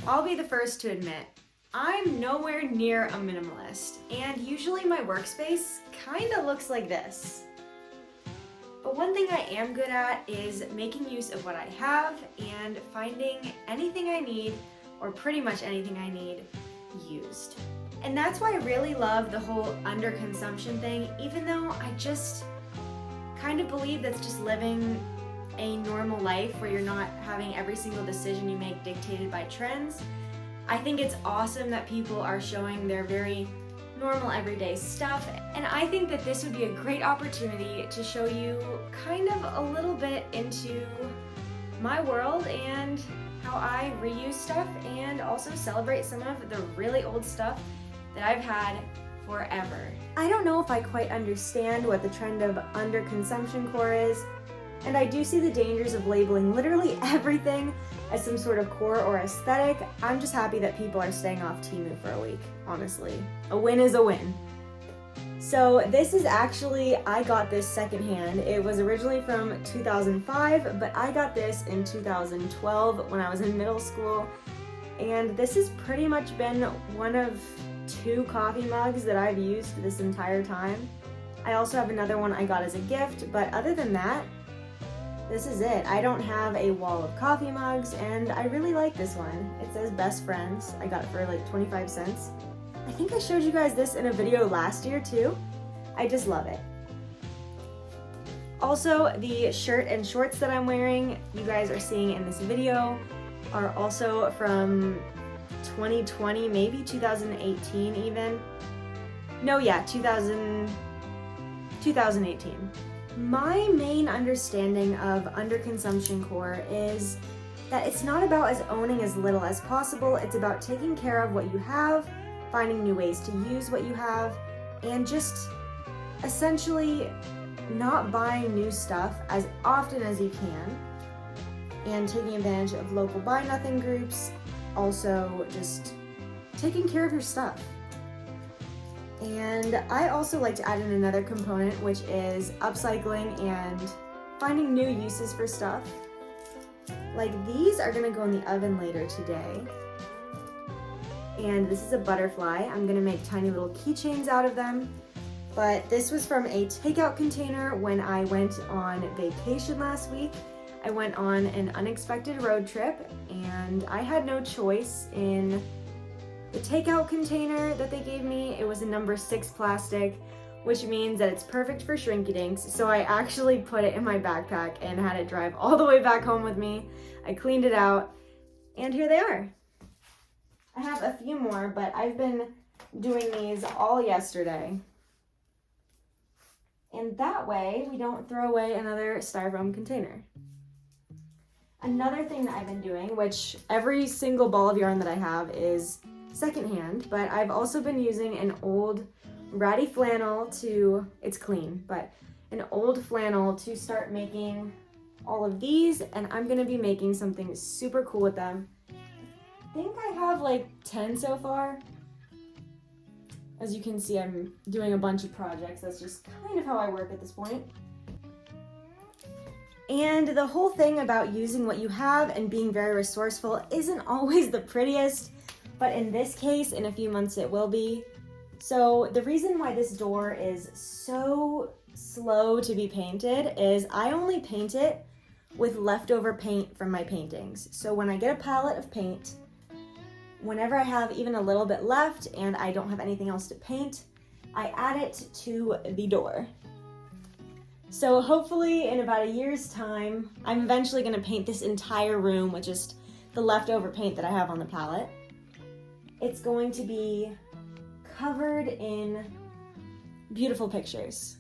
I'll be the first to admit, I'm nowhere near a minimalist, and usually my workspace kinda looks like this. But one thing I am good at is making use of what I have and finding anything I need, or pretty much anything I need, used. And that's why I really love the whole underconsumption thing, even though I just kind of believe that's just living a normal life where you're not having every single decision you make dictated by trends. I think it's awesome that people are showing their very normal everyday stuff, and I think that this would be a great opportunity to show you kind of a little bit into my world and how I reuse stuff, and also celebrate some of the really old stuff that I've had forever. I don't know if I quite understand what the trend of underconsumptioncore is, and I do see the dangers of labeling literally everything as some sort of core or aesthetic. I'm just happy that people are staying off Temu for a week, honestly. A win is a win. So this is actually, I got this secondhand. It was originally from 2005, but I got this in 2012 when I was in middle school. And this has pretty much been one of 2 coffee mugs that I've used this entire time. I also have another one I got as a gift, but other than that, this is it. I don't have a wall of coffee mugs, and I really like this one. It says Best Friends. I got it for like 25 cents. I think I showed you guys this in a video last year too. I just love it. Also, the shirt and shorts that I'm wearing, you guys are seeing in this video, are also from 2020, maybe 2018 even. No, yeah, 2018. My main understanding of underconsumptioncore is that it's not about owning as little as possible. It's about taking care of what you have, finding new ways to use what you have, and just essentially not buying new stuff as often as you can, and taking advantage of local buy nothing groups. Also just taking care of your stuff. And I also like to add in another component, which is upcycling and finding new uses for stuff. Like these are gonna go in the oven later today. And this is a butterfly. I'm gonna make tiny little keychains out of them. But this was from a takeout container when I went on vacation last week. I went on an unexpected road trip, and I had no choice in the takeout container that they gave me. It was a number 6 plastic, which means that it's perfect for shrinky dinks. So I actually put it in my backpack and had it drive all the way back home with me. I cleaned it out, and here they are. I have a few more, but I've been doing these all yesterday. And that way we don't throw away another styrofoam container. Another thing that I've been doing, which every single ball of yarn that I have is secondhand, but I've also been using an old ratty flannel to, it's clean, but an old flannel to start making all of these, and I'm gonna be making something super cool with them. I think I have like 10 so far. As you can see, I'm doing a bunch of projects. That's just kind of how I work at this point. And the whole thing about using what you have and being very resourceful isn't always the prettiest, but in this case, in a few months it will be. So the reason why this door is so slow to be painted is I only paint it with leftover paint from my paintings. So when I get a palette of paint, whenever I have even a little bit left and I don't have anything else to paint, I add it to the door. So hopefully in about a year's time, I'm eventually gonna paint this entire room with just the leftover paint that I have on the palette. It's going to be covered in beautiful pictures.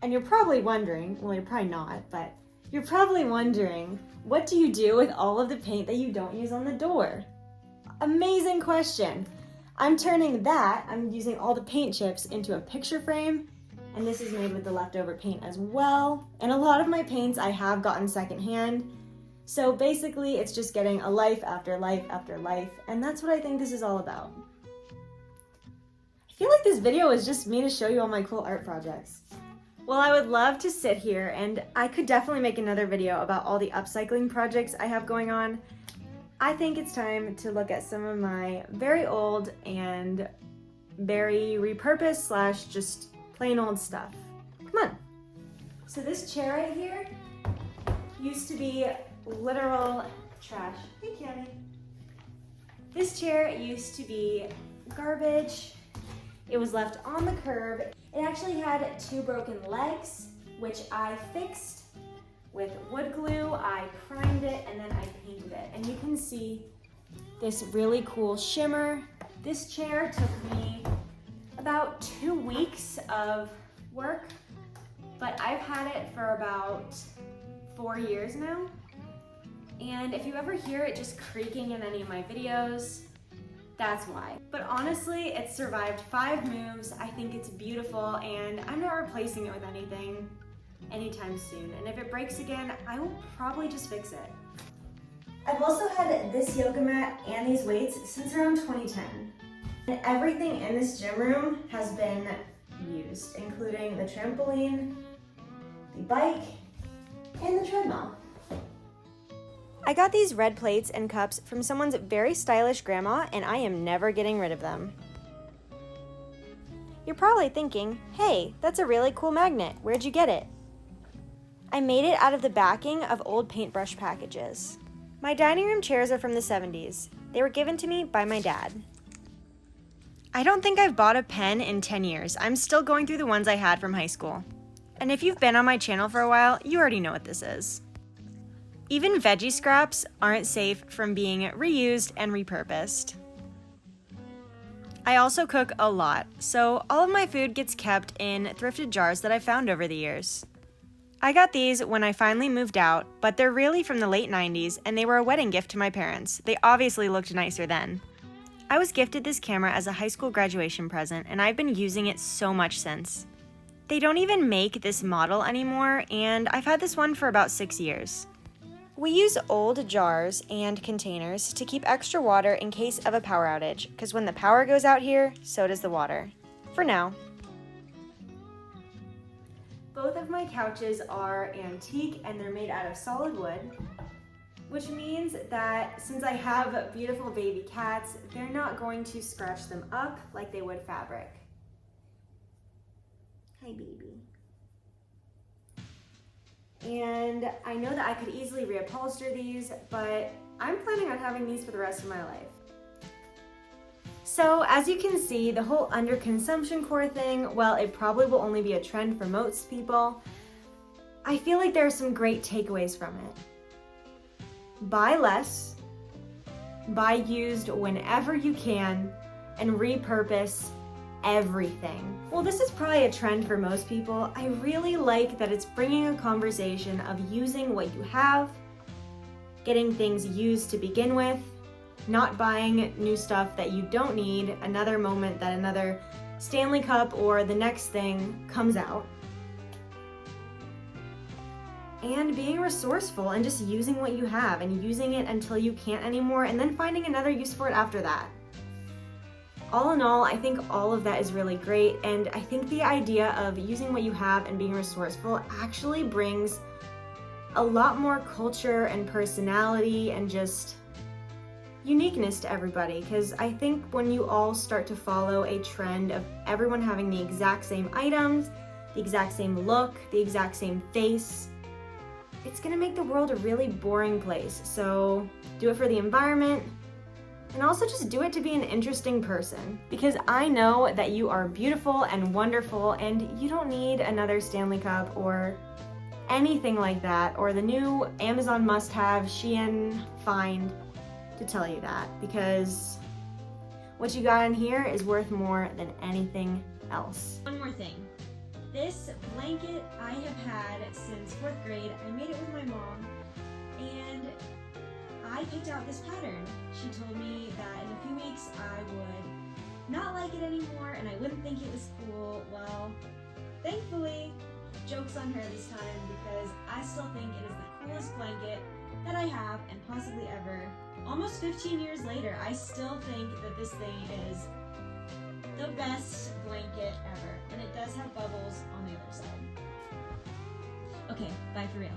And you're probably wondering, well, you're probably not, but you're probably wondering, what do you do with all of the paint that you don't use on the door? Amazing question. I'm using all the paint chips into a picture frame, and this is made with the leftover paint as well. And a lot of my paints I have gotten secondhand. So basically it's just getting a life after life after life, and that's what I think this is all about. I feel like this video is just me to show you all my cool art projects. Well, I would love to sit here, and I could definitely make another video about all the upcycling projects I have going on. I think it's time to look at some of my very old and very repurposed slash just plain old stuff. Come on. So this chair right here used to be literal trash. Hey, Kelly. This chair used to be garbage. It was left on the curb. It actually had 2 broken legs, which I fixed with wood glue. I primed it and then I painted it. And you can see this really cool shimmer. This chair took me about 2 weeks of work, but I've had it for about 4 years now. And if you ever hear it just creaking in any of my videos, that's why. But honestly, it survived 5 moves. I think it's beautiful and I'm not replacing it with anything anytime soon. And if it breaks again, I will probably just fix it. I've also had this yoga mat and these weights since around 2010. And everything in this gym room has been used, including the trampoline, the bike, and the treadmill. I got these red plates and cups from someone's very stylish grandma, and I am never getting rid of them. You're probably thinking, hey, that's a really cool magnet. Where'd you get it? I made it out of the backing of old paintbrush packages. My dining room chairs are from the 70s. They were given to me by my dad. I don't think I've bought a pen in 10 years. I'm still going through the ones I had from high school. And if you've been on my channel for a while, you already know what this is. Even veggie scraps aren't safe from being reused and repurposed. I also cook a lot, so all of my food gets kept in thrifted jars that I found over the years. I got these when I finally moved out, but they're really from the late 90s and they were a wedding gift to my parents. They obviously looked nicer then. I was gifted this camera as a high school graduation present and I've been using it so much since. They don't even make this model anymore and I've had this one for about 6 years. We use old jars and containers to keep extra water in case of a power outage, because when the power goes out here, so does the water. For now. Both of my couches are antique and they're made out of solid wood, which means that since I have beautiful baby cats, they're not going to scratch them up like they would fabric. Hi, baby. And I know that I could easily reupholster these, but I'm planning on having these for the rest of my life. So as you can see, the whole underconsumptioncore thing, well, it probably will only be a trend for most people. I feel like there are some great takeaways from it. Buy less, buy used whenever you can, and repurpose everything. Well, this is probably a trend for most people. I really like that it's bringing a conversation of using what you have, getting things used to begin with, not buying new stuff that you don't need another moment that another Stanley Cup or the next thing comes out, and being resourceful and just using what you have and using it until you can't anymore and then finding another use for it after that. All in all, I think all of that is really great, and I think the idea of using what you have and being resourceful actually brings a lot more culture and personality and just uniqueness to everybody, because I think when you all start to follow a trend of everyone having the exact same items, the exact same look, the exact same face, it's gonna make the world a really boring place. So do it for the environment, and also just do it to be an interesting person, because I know that you are beautiful and wonderful and you don't need another Stanley Cup or anything like that, or the new Amazon must-have Shein find to tell you that, because what you got in here is worth more than anything else. One more thing. This blanket I have had since 4th grade. I made it with my mom, and I picked out this pattern. She told me that in a few weeks I would not like it anymore and I wouldn't think it was cool. Well, thankfully, joke's on her this time, because I still think it is the coolest blanket that I have and possibly ever. Almost 15 years later, I still think that this thing is the best blanket ever, and it does have bubbles on the other side. Okay, bye for real.